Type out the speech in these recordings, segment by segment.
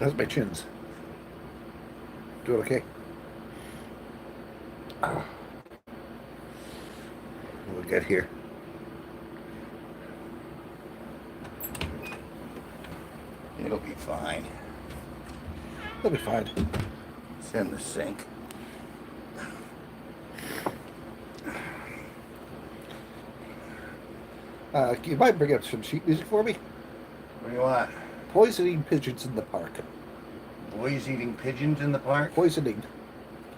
How's my chins? Doing okay? We'll get here. It'll be fine. It'll be fine. It's in the sink. You might bring up some sheet music for me? What do you want? Poisoning pigeons in the park. Boys eating pigeons in the park? Poisoning.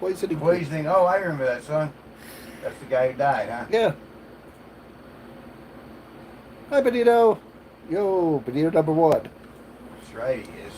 Poisoning. Poisoning. Oh, I remember that song. That's the guy who died, huh? Yeah. Hi, Benito. Yo, Benito number one. That's right, he is.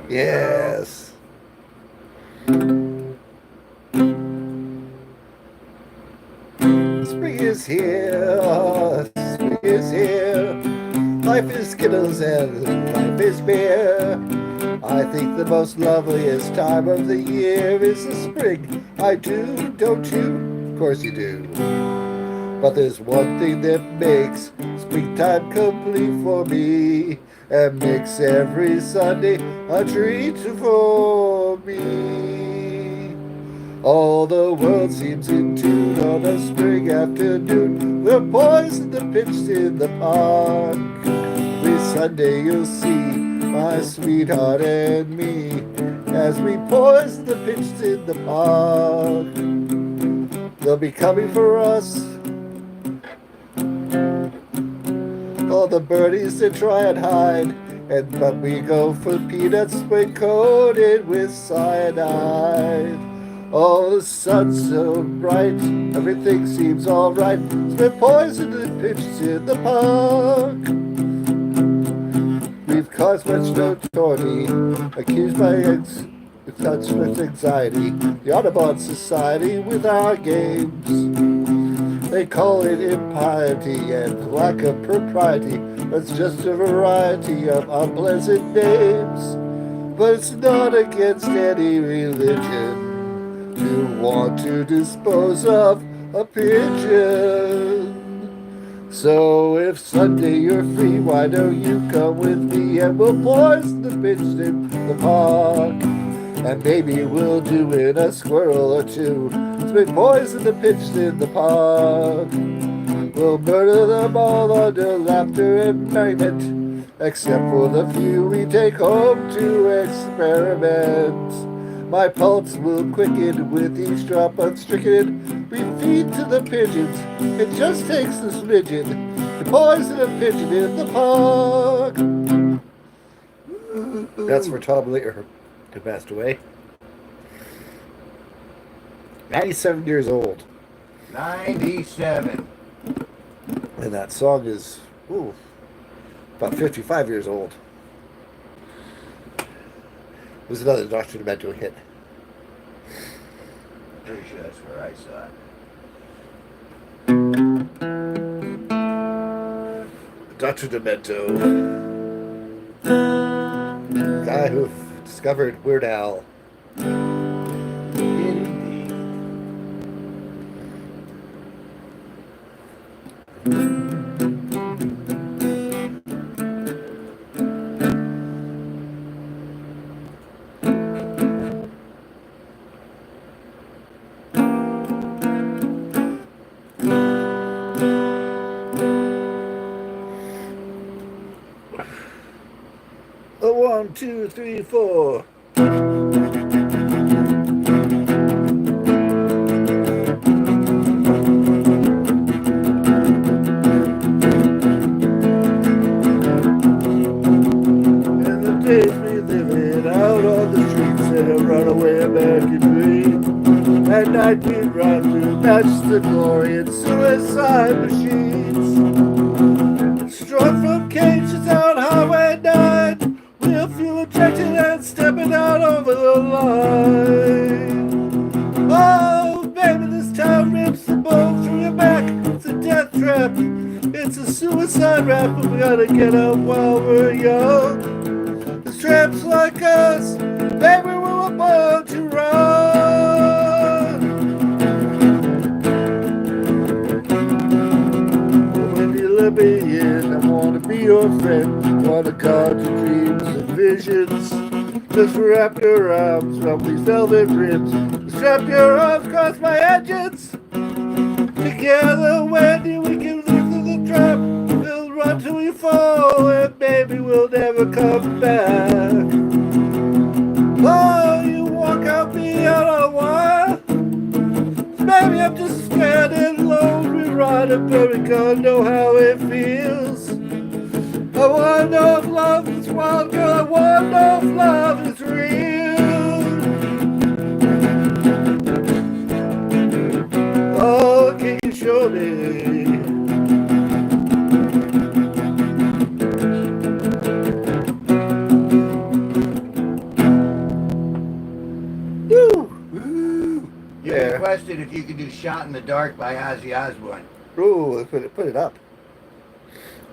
Yes. Spring is here. Spring is here. Life is Skittles and life is beer. I think the most loveliest time of the year is the spring. I do, don't you? Of course you do. But there's one thing that makes springtime complete for me and makes every Sunday a treat for me. All the world seems in tune on a spring afternoon. We're poised the pitch in the park. Every Sunday you'll see my sweetheart and me as we poise the pitch in the park. They'll be coming for us. All the birdies that try and hide, but we go for peanuts when coated with cyanide. Oh, the sun's so bright, everything seems alright. So we're poisoned and pitched in the park. We've caused much notoriety, accused by such much anxiety, the Audubon Society with our games. They call it impiety and lack of propriety. That's just a variety of unpleasant names. But it's not against any religion to want to dispose of a pigeon. So if Sunday you're free, why don't you come with me and we'll poison the pigeons in the park. And maybe we'll do in a squirrel or two. So we poison the pigeons in the park. We'll murder them all under laughter and merriment, except for the few we take home to experiment. My pulse will quicken with each drop of strychnine we feed to the pigeons. It just takes a smidgen to poison a pigeon in the park. That's for Tom Lear, who passed away. 97 years old. 97. And that song is about 55 years old. It was another Dr. Demento hit. Pretty sure that's where I saw it. Dr. Demento. Guy who discovered Weird Al. Indeed. A 1, 2, 3, 4. American dream. At night we run to match the glory in suicide machines. Struck from cages on Highway 9. Real fuel injected and stepping out over the line. Oh, baby, this town rips the bone through your back. It's a death trap. It's a suicide rap, but we gotta get out while we're young. There's tramps like us, baby, we were born to run. When you let me in, I wanna be your friend. Wanna guard your dreams and visions. Just wrap your arms around these velvet ribs. Strap your arms across my edges. Together, Wendy, we can live through the trap. We'll run till we fall, and baby, we'll never come back. Oh, you walk out me on a wire. Maybe I'm just stranded, lonely, riding, but we can't know how it feels. I wanna know if love is wild, girl. I wanna know if love is real. Oh, can you show me? Woo! You Yeah. requested if you could do "Shot in the Dark" by Ozzy Osbourne. Ooh, put it up.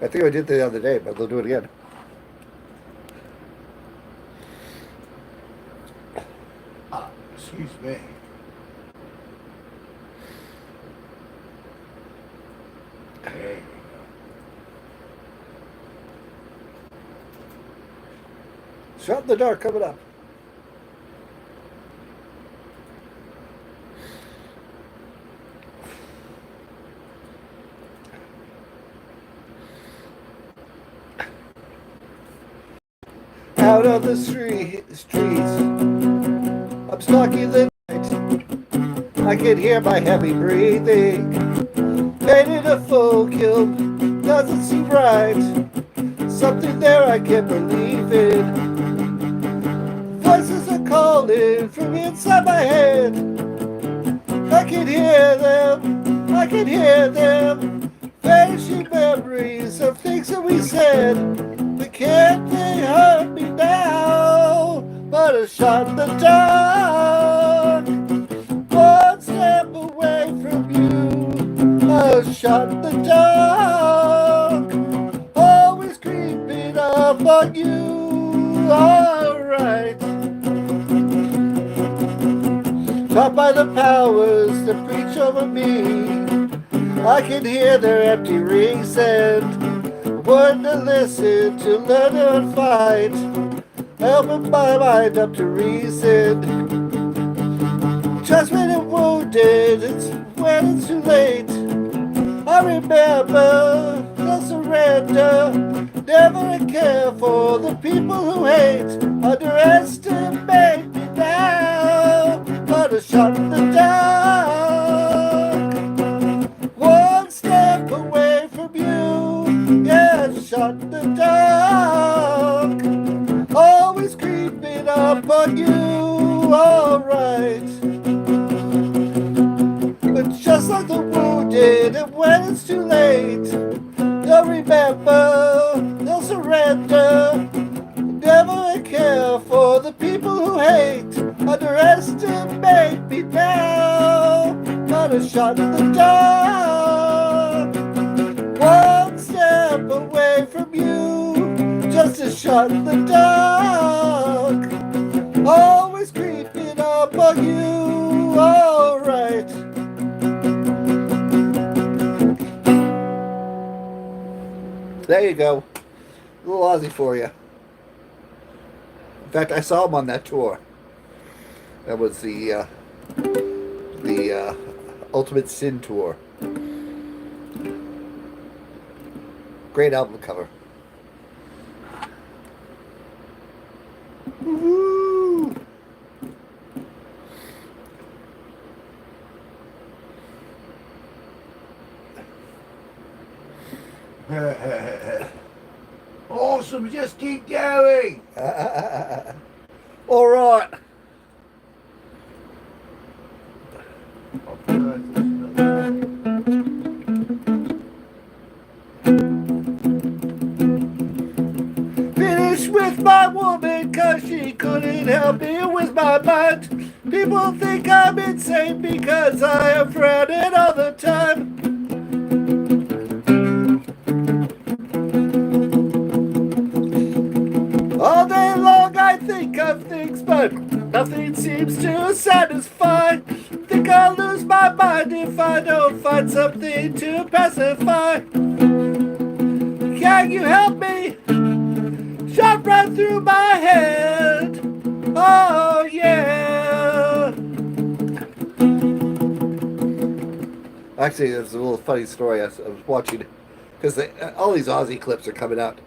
I think I did that the other day, but we'll do it again. Excuse me. There you go. Shot in the Dark coming up. Out on the streets, I'm stalking the night. I can hear my heavy breathing. Painted a full kill, doesn't seem right. Something there I can't believe in. Voices are calling from inside my head. I can hear them. Vanishing memories of things that we said. But can't they hurt me now? But a shot in the dark. One step away from you. A shot in the dark. Always creeping up on you. Alright. Taught by the powers that preach over me. I can hear their empty rings and word to listen, to learn and fight. Helping my mind up to reason. Just when I'm wounded, it's when it's too late. I remember the surrender. Never care for the people who hate. Underestimate me now. But a shot in the dark. One step away from you. Yeah, a shot in the dark. Always creeping up on you. Alright. But just like the wounded, and when it's too late, they'll remember, they'll surrender. Never care for the people who hate. Underestimate me now. Not a shot in the dark. One step away from you. Just a shot in the dark. Always creeping up on you. Alright. There you go. A little Aussie for you. In fact, I saw him on that tour. That was the Ultimate Sin tour. Great album cover. Woo-hoo! Awesome, just keep going. All right. Finished with my woman 'cause she couldn't help me with my mind. People think I'm insane because I am frowning all the time. All day long I think of things, but nothing seems to satisfy. Think I'll lose my mind if I don't find something to pacify. Can you help me? Shot right through my head. Oh yeah. Actually, there's a little funny story. I was watching because all these Aussie clips are coming out,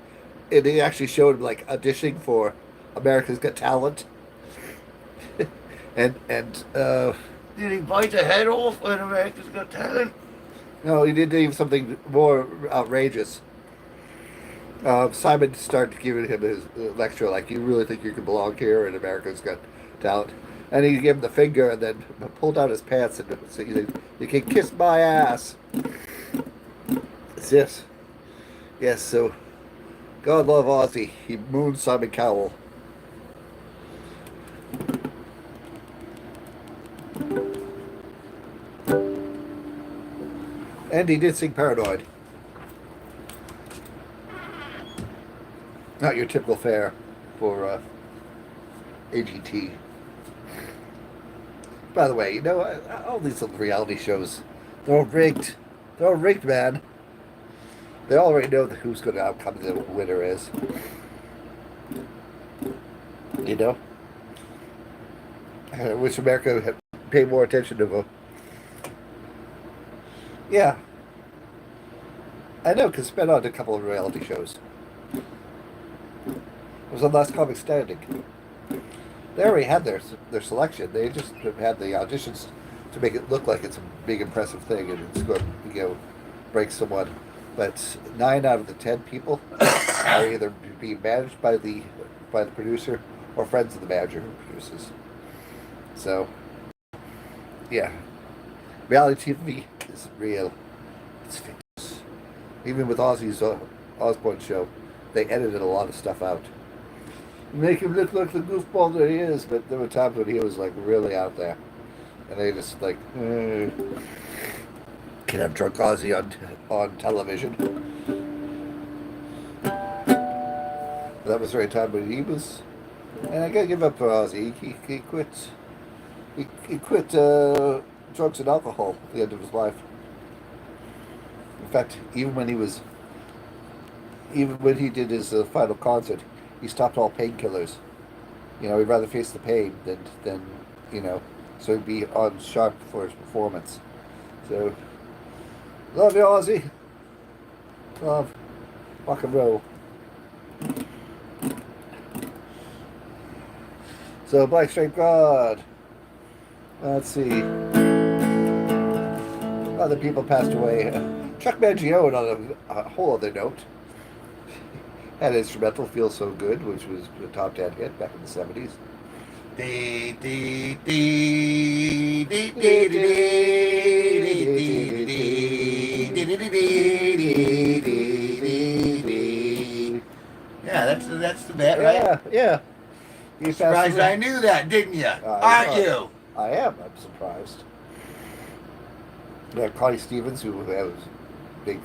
and they actually showed him like auditioning for America's Got Talent, and Did he bite the head off when America's Got Talent? no, he did even something more outrageous. Simon started giving him his lecture, like, you really think you can belong here in America's Got Talent? And he gave him the finger and then pulled out his pants and said, you can kiss my ass. Yes. Yes, so God love Ozzy. He mooned Simon Cowell. And he did sing Paranoid. Not your typical fare for AGT. By the way, you know, all these little reality shows, they're all rigged. They're all rigged, man. They already know who's going to outcome the winner is. You know? I wish America would pay more attention to them. Yeah. I know, because it's been on a couple of reality shows. It was on Last Comic Standing. They already had their selection. They just had the auditions to make it look like it's a big, impressive thing, and it's going to, break someone. But 9 out of the 10 people are either being managed by the producer or friends of the manager who produces. So, yeah, reality TV is real. It's famous. Even with Ozzy's Osbourne show, they edited a lot of stuff out. Make him look like the goofball that he is, but there were times when he was like really out there, and they just like can have drunk Ozzy on television. That was the right time when he was, and I gotta give up for Ozzy. He quit. He quit drugs and alcohol at the end of his life. In fact, even when he did his final concert, he stopped all painkillers. He'd rather face the pain than so he'd be on sharp for his performance. So, love you, Ozzy. Love. Rock and roll. So, Black Straight God. Let's see. Other people passed away. Chuck Mangione, on a whole other note, had an instrumental, Feel So Good, which was a top 10 hit back in the 70s. Yeah, that's the bet, right? Yeah. You surprised I knew that, didn't you? Aren't you? I am. I'm surprised. Connie Stevens, who was a big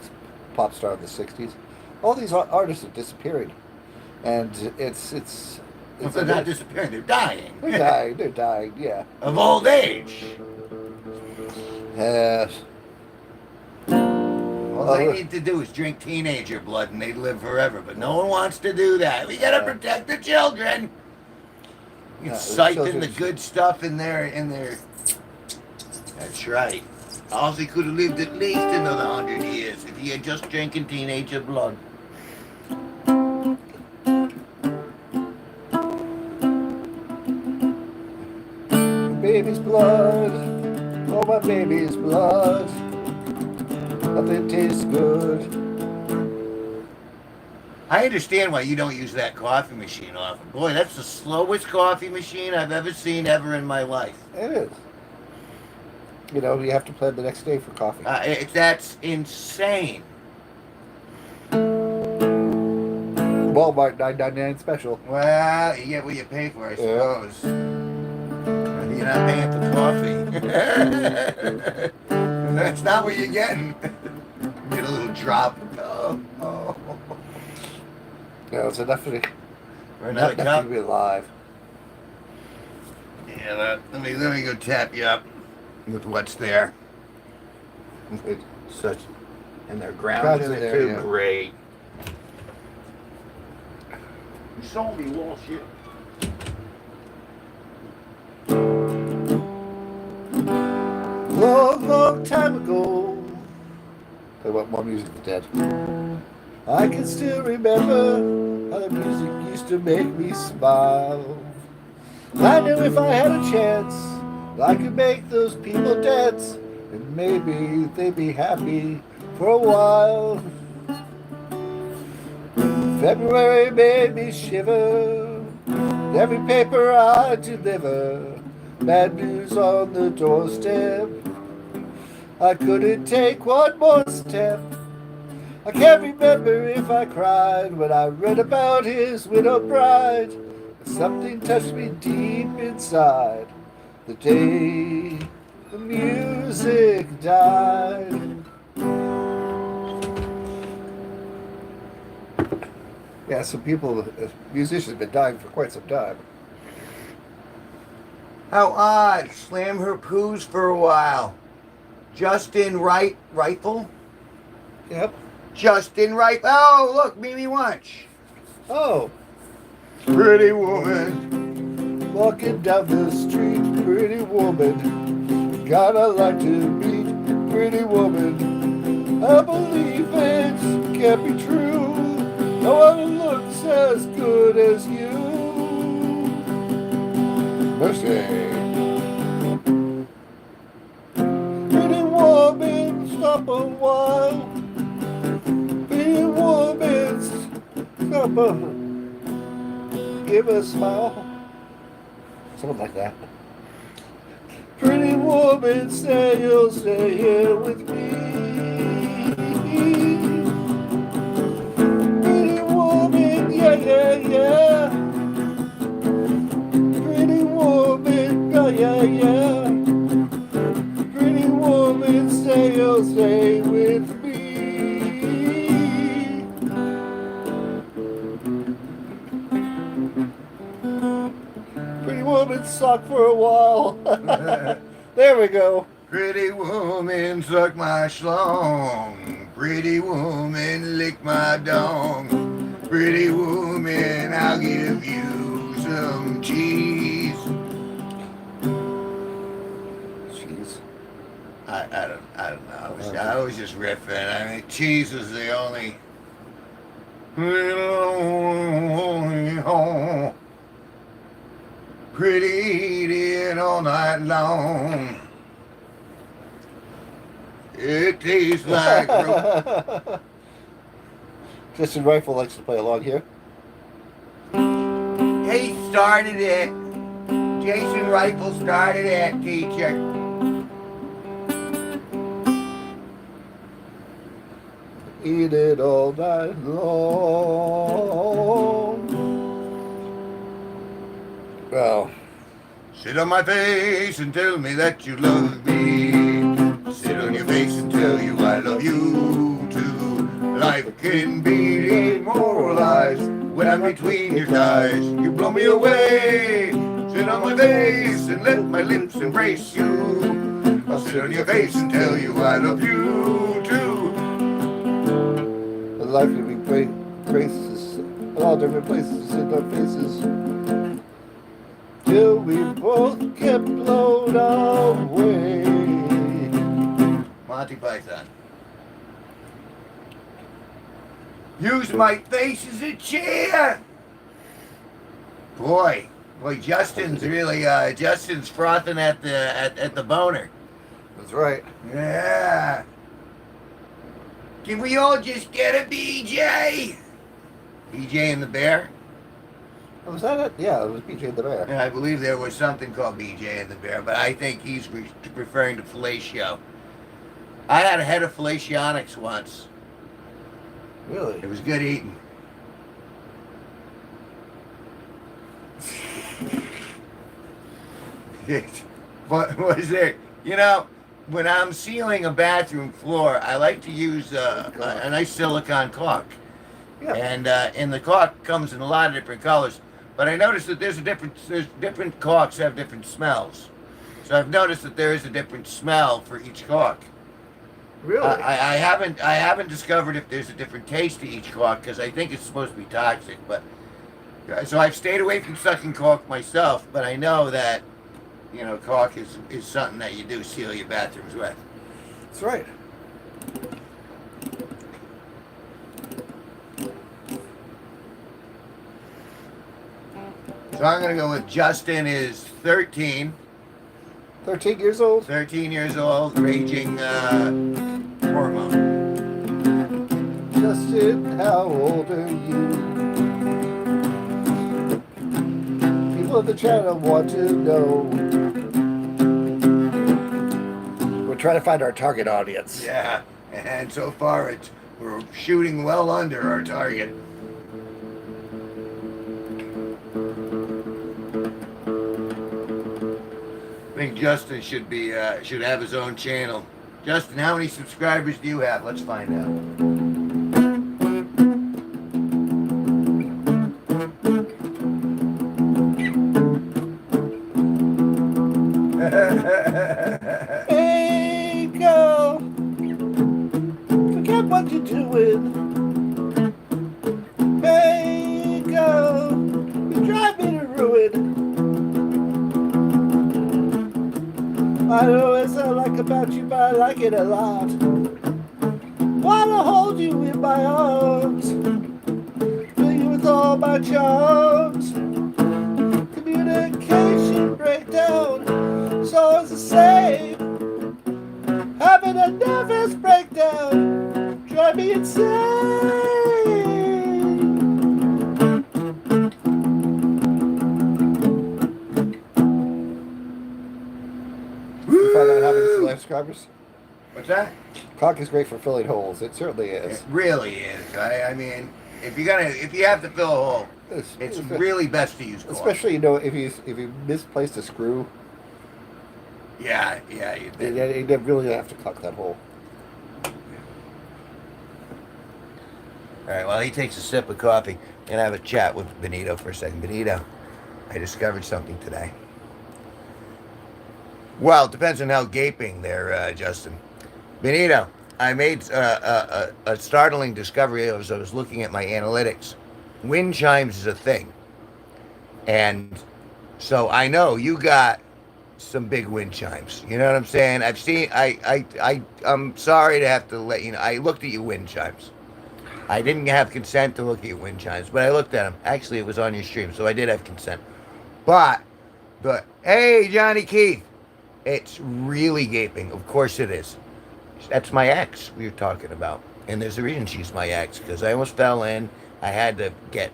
pop star in the 60s. All these artists are disappearing. And it's Well, they're not disappearing, they're dying. They're dying, yeah. Of old age. Yes. All they need to do is drink teenager blood and they'd live forever, but no one wants to do that. We gotta protect the children. Inciting the good stuff in there. That's right. Ozzy could have lived at least another 100 years if he had just drinking teenager blood. Baby's blood, oh my baby's blood, nothing tastes good. I understand why you don't use that coffee machine often. Boy, that's the slowest coffee machine I've ever seen ever in my life. It is. You know, you have to plan the next day for coffee. That's insane. Walmart $9.99 special. Well, you get what you pay for, I Yeah. suppose. You're not paying for coffee. That's not what you're getting. Get a little drop. Oh. No, it's enough for Another enough cup. to be alive. Yeah, let me go tap you up with what's there. It's such, and they're grounded in it there, too. yeah. Great. You sold me bullshit. Long, long time ago. Play what more music is dead. I can still remember how the music used to make me smile. I knew if I had a chance, I could make those people dance, and maybe they'd be happy for a while. February made me shiver, every paper I deliver, bad news on the doorstep. I couldn't take one more step. I can't remember if I cried when I read about his widow bride. Something touched me deep inside the day the music died. Yeah, some people, musicians have been dying for quite some time. How odd. Slam her poos for a while. Justin Rifle? Yep. Justin Rifle. Oh, look, Mimi Wunsch. Oh, Pretty woman. walking down the street, pretty woman. Gotta like to meet pretty woman. I believe it can't be true. No one looks as good as you. Mercy. Pretty woman, stop a while. Pretty woman, stop a give a smile. Something like that. Pretty woman, say you'll stay here with me. Pretty woman, yeah, yeah, yeah. Pretty woman, yeah, yeah. Pretty woman, say you'll stay with me. Pretty woman suck for a while. There we go. Pretty woman, suck my schlong. Pretty woman, lick my dong. Pretty woman, I'll give you some cheese. Jeez. I don't know. I was just riffing. I mean, cheese is the only. Pretty eating all night long. It tastes like Justin Rifle likes to play along here. He started it. Jason Rifle started it, teacher. Eat it all night long. Well, Sit on my face and tell me that you love me. Sit on your face and tell you I love you too. Life can be demoralized when I'm between your thighs. You blow me away. Sit on my face and let my lips embrace you. I'll sit on your face and tell you I love you too. the life can be great places, all different places in our faces. Till we both get blown away. Monty Python. Use my face as a chair. Boy, Justin's really Justin's frothing at the boner. That's right. Yeah. Can we all just get a BJ? BJ and the Bear? Oh, was that it? Yeah, it was BJ the Bear. And I believe there was something called BJ and the Bear, but I think he's referring to fellatio. I had a head of fellationics once. Really? It was good eating. What was there? You know, when I'm sealing a bathroom floor, I like to use a nice silicone caulk. Yeah. And the caulk comes in a lot of different colors. But I noticed that there's different caulks have different smells. So I've noticed that there is a different smell for each caulk. Really? I haven't discovered if there's a different taste to each caulk because I think it's supposed to be toxic. But so I've stayed away from sucking caulk myself. But I know that caulk is something that you do seal your bathrooms with. That's right. So I'm going to go with Justin is 13. 13 years old? 13 years old, raging hormone. Justin, how old are you? People in the channel want to know. We're trying to find our target audience. Yeah, and so far we're shooting well under our target. I think Justin should have his own channel. Justin, how many subscribers do you have? Let's find out. Hey, girl, forget what you're doing. Hey, girl, you drive me to ruin. I know it's I like about you, but I like it a lot. Wanna hold you in my arms, fill you with all my charms. Communication breakdown, so it's the same. Having a nervous breakdown, drive me insane. You find out how many subscribers? What's that? Caulk is great for filling holes. It certainly is. It really is. I mean, if you have to fill a hole, it's really best to use caulk. Especially if you misplaced a screw. Yeah, you did. You really have to caulk that hole. All right, while he takes a sip of coffee, I'm going to have a chat with Benito for a second. Benito, I discovered something today. Well, it depends on how gaping there, Justin. Benito, I made a startling discovery as I was looking at my analytics. Wind chimes is a thing. And so I know you got some big wind chimes. You know what I'm saying? I'm sorry to have to let you know. I looked at your wind chimes. I didn't have consent to look at your wind chimes, but I looked at them. Actually, it was on your stream, so I did have consent. But hey, Johnny Keith, it's really gaping. Of course it is. That's my ex we were talking about. And there's a reason she's my ex, because I almost fell in. I had to get,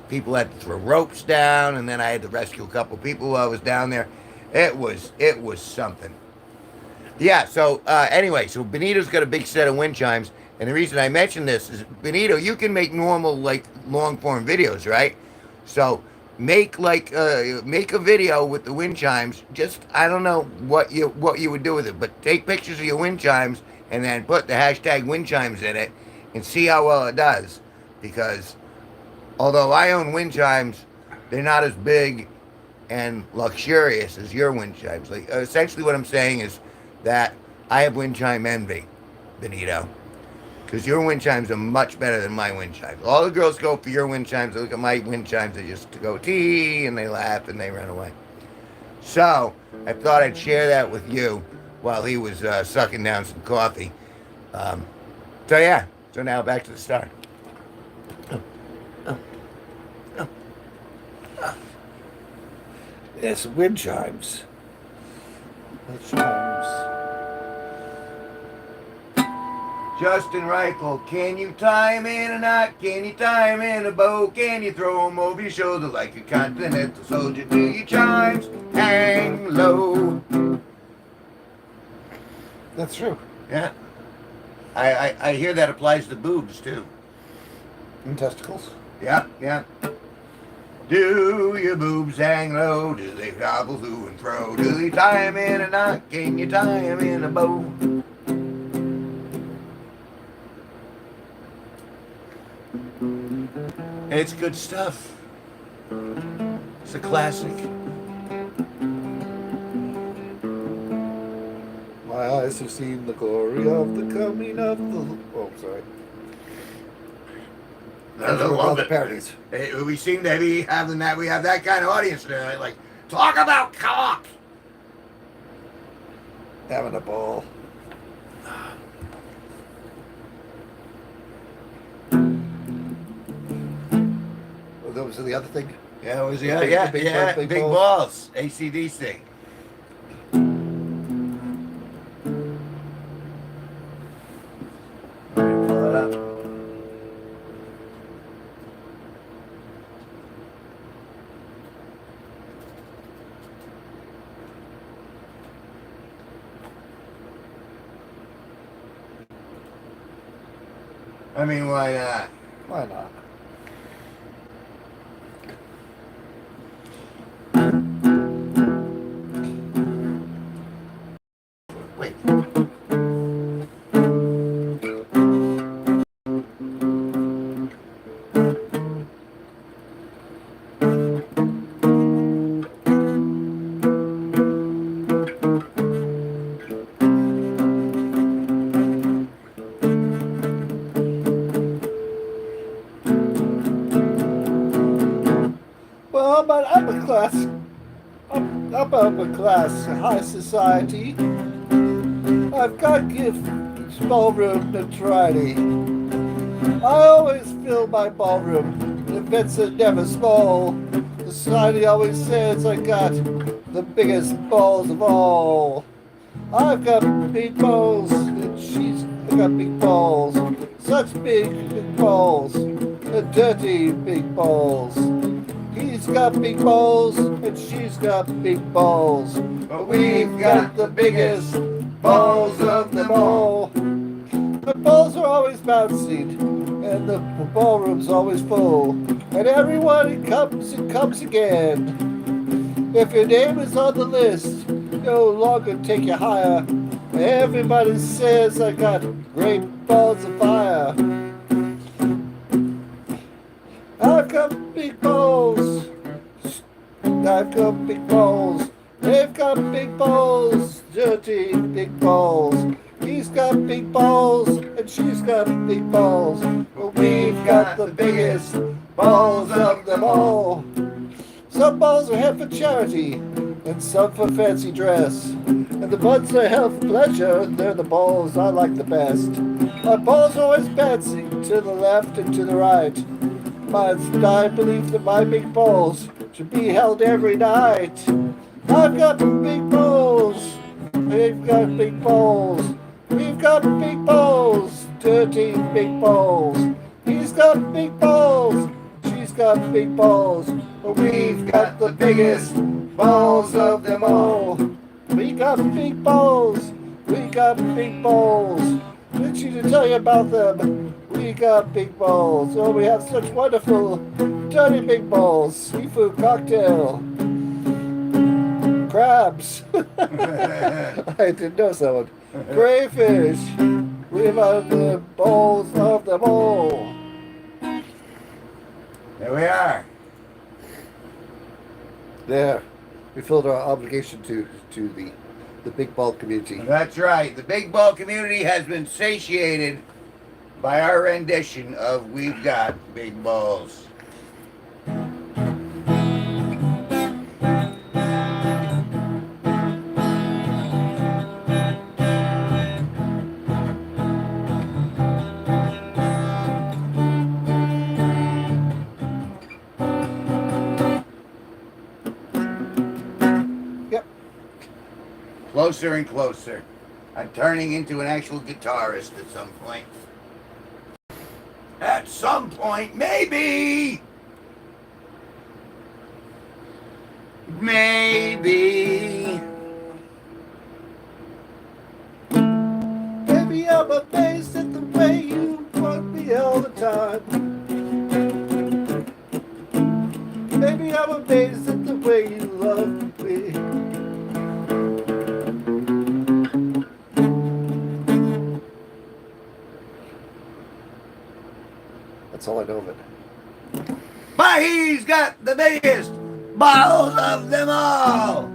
people had to throw ropes down, and then I had to rescue a couple people while I was down there. It was something. Yeah, so anyway, so Benito's got a big set of wind chimes, and the reason I mention this is, Benito, you can make normal, long-form videos, right? So make a video with the wind chimes. Just, I don't know what you would do with it, but take pictures of your wind chimes and then put the hashtag wind chimes in it and see how well it does. Because although I own wind chimes, they're not as big and luxurious as your wind chimes. Essentially what I'm saying is that I have wind chime envy, Benito. Because your wind chimes are much better than my wind chimes. All the girls go for your wind chimes. They look at my wind chimes. They just go tee, and they laugh, and they run away. So I thought I'd share that with you while he was sucking down some coffee. So yeah. So now back to the start. Yes, wind chimes. Wind chimes. Justin Reichel, can you tie him in a knot? Can you tie him in a bow? Can you throw him over your shoulder like a continental soldier? Do your chimes hang low? That's true. Yeah. I hear that applies to boobs too. And testicles. Yeah, yeah. Do your boobs hang low? Do they gobble to and fro? Do you tie 'em in a knot? Can you tie 'em in a bow? It's good stuff. It's a classic. My eyes have seen the glory of the coming of the... Oh, sorry. I love the it. parodies. We seem to be having that. We have that kind of audience tonight. Like, talk about cock. Having a ball. Oh, that was the other thing? Yeah, it was Big big balls. balls. ACDC. All right, pull it up. I mean, why not? Why not? Wait. Well, I'm upper class. I'm upper class, high society. I've got gift ballroom notoriety. I always fill my ballroom. Events are never small. Society always says I got the biggest balls of all. I've got big balls, and she's got big balls. Such big balls, dirty big balls. He's got big balls, and she's got big balls. But we've got the biggest balls of them all. The balls are always bouncing, and the ballroom's always full. And everyone comes and comes again. If your name is on the list, no longer take you higher. Everybody says I got great balls of fire. I've got big balls. I've got big balls. They've got big balls. Dirty big balls. He's got big balls, and she's got big balls. But we've got the biggest balls of them all. Some balls are held for charity, and some for fancy dress. And the ones that are held for pleasure, they're the balls I like the best. My balls are always bouncing to the left and to the right. I believe that my big balls should be held every night. I've got big balls. We've got big balls. We've got big balls. Dirty big balls. He's got big balls. She's got big balls. But we've got the biggest balls of them all. We got big balls. We got big balls. Didn't you to tell you about them? We got big balls. Oh, we have such wonderful, dirty big balls. Seafood cocktail. Crabs. I didn't know someone. Crayfish. We've got the balls of them all. There we are. There. We filled our obligation to the big ball community. That's right. The big ball community has been satiated by our rendition of We've Got Big Balls. Yep. Closer and closer. I'm turning into an actual guitarist at some point. At some point, maybe. Maybe. Baby, I'm amazed at the way you want me all the time. Baby, I'm amazed at the way you love me. That's all I know of it. But he's got the biggest balls of them all.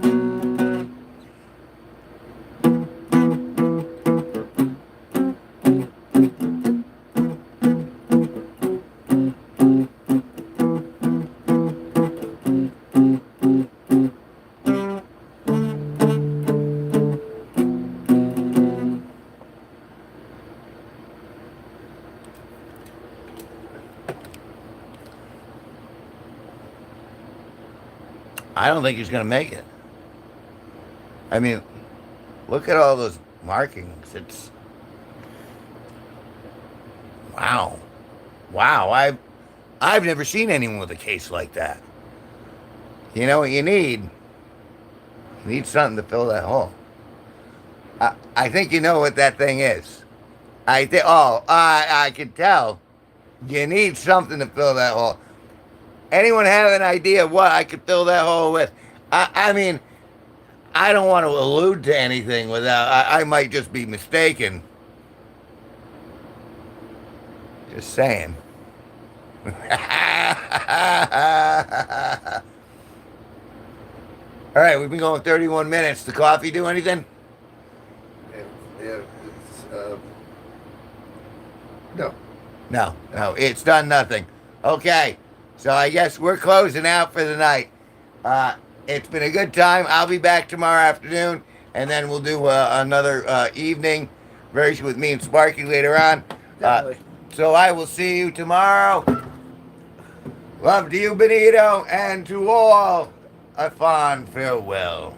I don't think he's going to make it. I mean, look at all those markings. It's wow, wow. I've never seen anyone with a case like that. You know what you need? You need something to fill that hole. I think you know what that thing is. I think. Oh, I can tell. You need something to fill that hole. Anyone have an idea what I could fill that hole with? I mean, I don't want to allude to anything without. I might just be mistaken. Just saying. All right, we've been going 31 minutes. The coffee do anything? Yeah, no. No, it's done nothing. Okay, so I guess we're closing out for the night. It's been a good time. I'll be back tomorrow afternoon, and then we'll do another evening version with me and Sparky later on. Definitely. So I will see you tomorrow. Love to you, Benito, and to all a fond farewell.